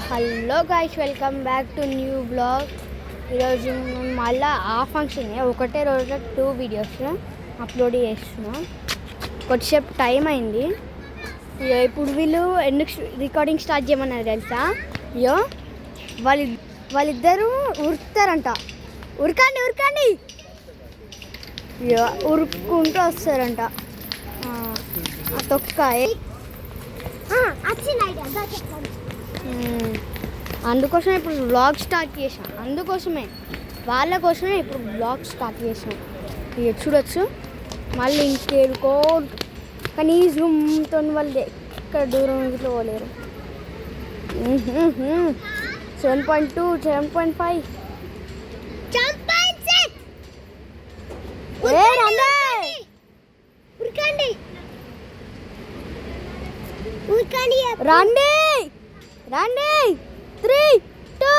Hello guys, welcome back to new blog. ఈరోజు మళ్ళీ ఆ ఫంక్షన్ ఒకటే రోజు 2 వీడియోస్ అప్లోడ్ చేస్తున్నాం. కొద్దిసేపు టైం అయింది. ఇప్పుడు వీళ్ళు ఎందుకు రికార్డింగ్ స్టార్ట్ చేయమన్నారు తెలుసా? అయ్యో వాళ్ళిద్దరూ ఉరుకుతారంట. ఉరకండి ఉరకండి, ఉరుక్కుంటూ వస్తారంట. తొక్క అందుకోసమే ఇప్పుడు బ్లాగ్ స్టార్ట్ చేసాం. వాళ్ళ కోసమే ఇప్పుడు బ్లాగ్ స్టార్ట్ చేసాం. ఇక చూడొచ్చు. మళ్ళీ ఇంకేడుకో కానీ ఈ జూమ్తో వాళ్ళు ఎక్కడ దూరం ఇంట్లో పోలేరు. 7.2 7.5 రండి రండి 3, 2,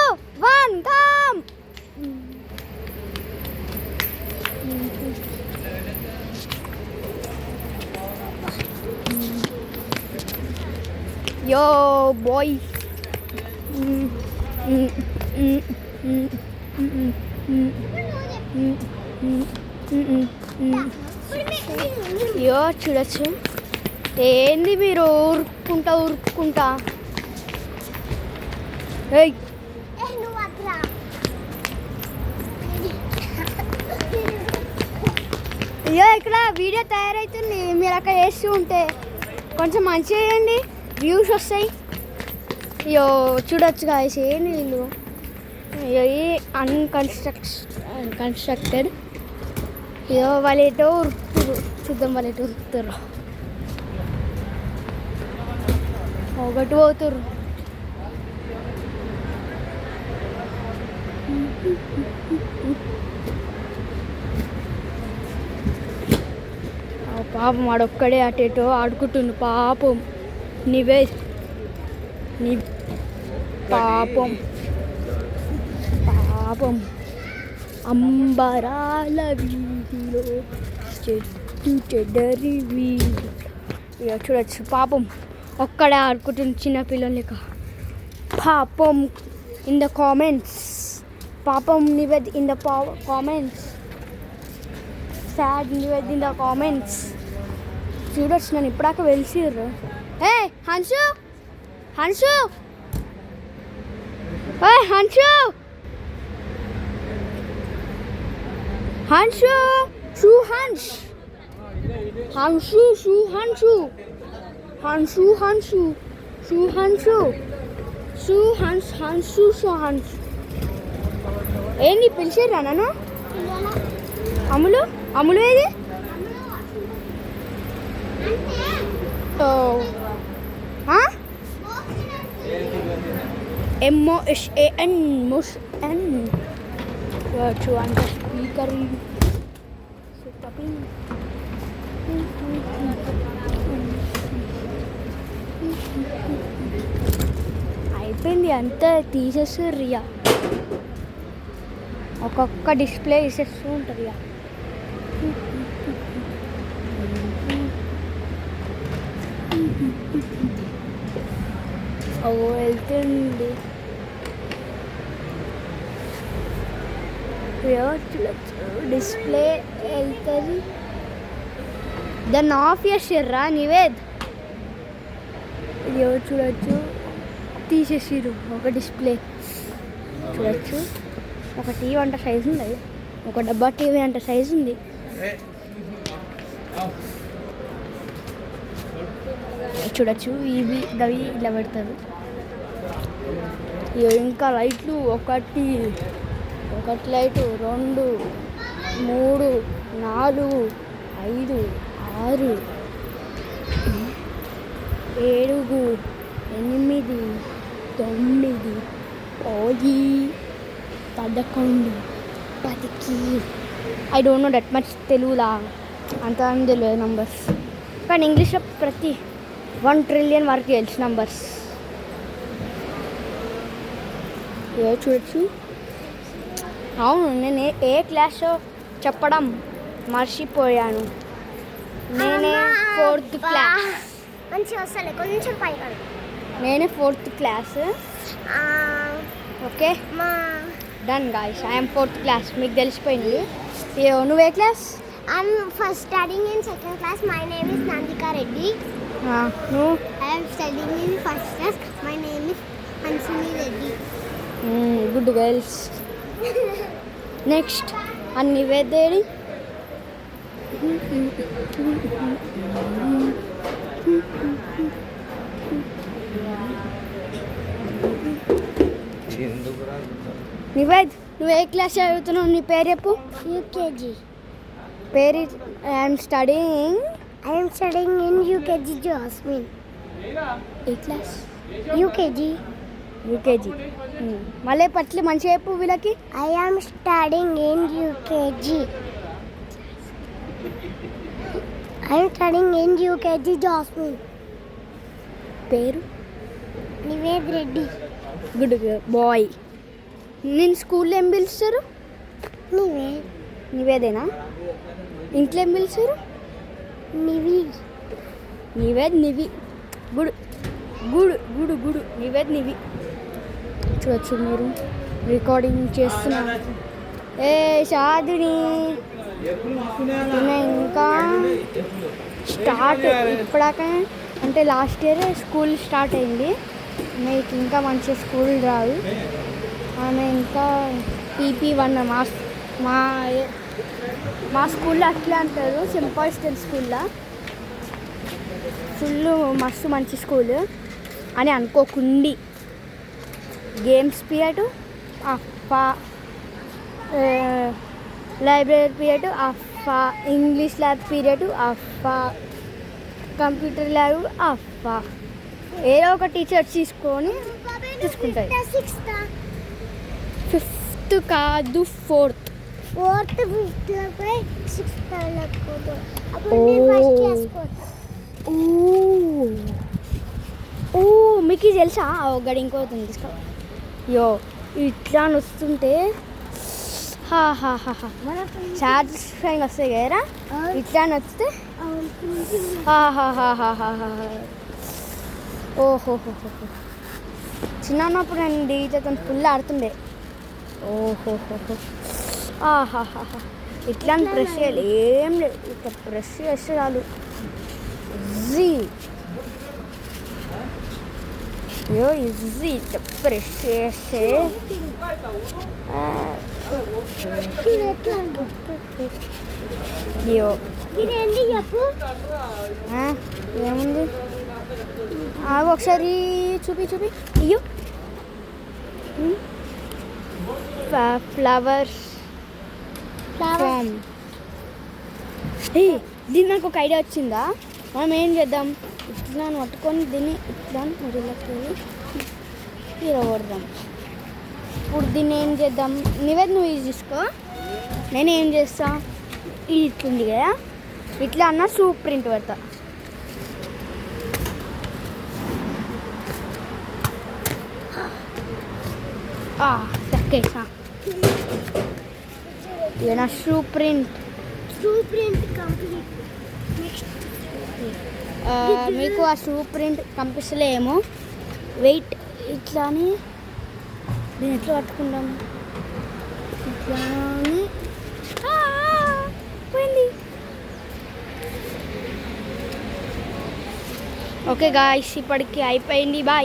1 కమ్. యో బాయ్, యో చూడొచ్చు. ఏంది మీరు ఉరుక్కుంటా అయ్యో ఇక్కడ వీడియో తయారవుతుంది. మీరు అక్కడ వేస్తూ ఉంటే కొంచెం మంచిగా చేయండి, వ్యూస్ వస్తాయి. అయ్యో చూడొచ్చు గాయస్. ఏంది వీళ్ళు అన్కన్స్ట్రక్టెడ్. అయ్యో వాళ్ళు ఎటో ఉరుకుతారు. చూద్దాం వాళ్ళు ఎటో ఉరుకుతారు. ఒకటి పోతురు. పాపం ఆడొక్కడే అటేటో ఆడుకుంటుండు. పాపం నీ పాపం అంబరాల వీధిలో చెట్టు చెడ్డరి వీధి. ఇక చూడొచ్చు. పాపం ఒక్కడే ఆడుకుంటుంది చిన్నపిల్లలు లెక్క. పాపం ఇన్ ద కామెంట్స్. పాపం Nived in the comments. Sad Nived in the comments. చూడొచ్చు. నన్ను ఇప్పుడాక వెలిసిర్రు. ఏ హన్షు హన్షు హన్షు హన్షు షూ హన్స్ హన్షు షూ హన్షు హన్షు హన్షు షూ హన్షు షూ హన్స్ హన్షు షూ హన్స్. ఏంటి పిలిచిర్రా నన్ను? అమ్ములు ఏది? MOSHAN MOSHAN. చూడండి స్పీకర్ అయిపోయింది. అంతా తీసేస్తారు. రియా ఒక్కొక్క డిస్ప్లే వేసేస్తూ ఉంటారు. రియా వెళ్తుంది. డిస్ప్లే వెళ్తుంది. దాన్ని ఆఫ్ చేసిర్రా నివేద్? ఇది చూడొచ్చు. తీసేసిర్రు ఒక డిస్ప్లే. చూడొచ్చు. ఒక టీవీ అంత సైజు ఉంది, ఒక డబ్బా టీవీ అంత సైజు ఉంది. చూడొచ్చు. ఇవి దవి ఇలా పెడతారు. ఇంకా లైట్లు ఒకటి light 2, 3, 4, 5, 6, 7, 8, 9, 10, 11, 10. I don't know that much తెలుగులా అంత తెలియదు నంబర్స్. కానీ ఇంగ్లీష్లో ప్రతి 1 ట్రిలియన్ వరకు తెలుసు నంబర్స్. చూడొచ్చు. అవును, నేను ఏ క్లాస్లో చెప్పడం మర్చిపోయాను. నేనే 4th క్లాస్. నేనే 4th class. Okay done guys. I'm 4th class. మీకు తెలిసిపోయింది. నువ్వే class? I'm first studying in 2nd class. My name is Nandika Reddy. నువ్వు? I am studying in 1st class. My name is Hansini Reddy. Good girls. Next నివేదేడి. నివేద్, నువ్వు ఏ class చదువుతున్నావు? నీ పేరు చెప్పు. UKG. పేరు? I'm studying. I am studying in UKG Jasmine. ఏ క్లాస్? UKG. యూకేజీ. మళ్ళీ పట్ల మంచిగా చెప్పు వీళ్ళకి. I am studying in UKG. I am studying in UKG Jasmine. పేరు? నివేద్ రెడ్డి. Good boy. నేను స్కూల్లో ఏం పిలుస్తారు? నివేద్. నివేదేనా? ఇంట్లో ఏం పిలుస్తారు? Nivi. Nived Nivi. Good good good good. Nived Nivi. చూడొచ్చు మీరు రికార్డింగ్ చేస్తున్నా. ఏ షాదిని ఇంకా స్టార్ట్ ఇప్పటిదాకా అంటే లాస్ట్ ఇయర్ స్కూల్ స్టార్ట్ అయింది. మీకు ఇంకా మంచిగా స్కూల్ రాదు. ఆమె ఇంకా PP1 మా మా స్కూల్లో అట్లా అంటారు. సింపాయిస్టల్ స్కూల్లో ఫుల్ మస్తు మంచి స్కూల్ అని అనుకోకుండి. గేమ్స్ పీరియడ్ అఫా, లైబ్రరీ పీరియడ్ అఫా, ఇంగ్లీష్ ల్యాబ్ పీరియడ్ అఫా, కంప్యూటర్ ల్యాబ్ అఫా. ఏదో ఒక టీచర్ తీసుకుంటుంది. 5th కాదు 4th. 4th 5th 6th మీకు ఇది తెలుసా? గడి ఇంకోతుంది తీసుకో. యో ఇట్లా వస్తుంటే సాటిస్ఫైయింగ్ వస్తాయి కదరా. ఇట్లా వస్తే ఓహోహో. చిన్నప్పుడు నేను డీజేతో ఫుల్ ఆడుతుండే. ఓహోహో. ఆహాహా. ఇట్లా ప్రెస్ చేయాలి. ఏం లేదు, ఇట్లా ప్రెస్ చేస్తే చాలు. ఈజీ ఇట్లా ప్రెస్ చేస్తే ఏముంది? ఒకసారి చూపి. అయ్యో ఫ్లవర్స్ ఫామ్. దీన్ని నాకు ఒక ఐడియా వచ్చిందా? మనం ఏం చేద్దాం, ఇట్లా పట్టుకొని దీన్ని ఇట్లా మురిలోకి తీరగొడదాం. ఇప్పుడు దీన్ని ఏం చేద్దాం? నివేద్ నువ్వు ఇది తీసుకో, నేను ఏం చేస్తా, ఇది ఇట్లుంది కదా, ఇట్లా అన్న సూప్ ప్రింట్ పెడతా. చక్కేసా నా షూ ప్రింట్ కంప్లీట్. మీకు ఆ షూ ప్రింట్ కనిపిస్తలేమో, వెయిట్. ఇట్లానే దీన్ని ఎట్లా పట్టుకుంటాము, ఇట్లానే పోయింది. ఓకే గాయ్స్, ఇప్పటికి అయిపోయింది. బాయ్.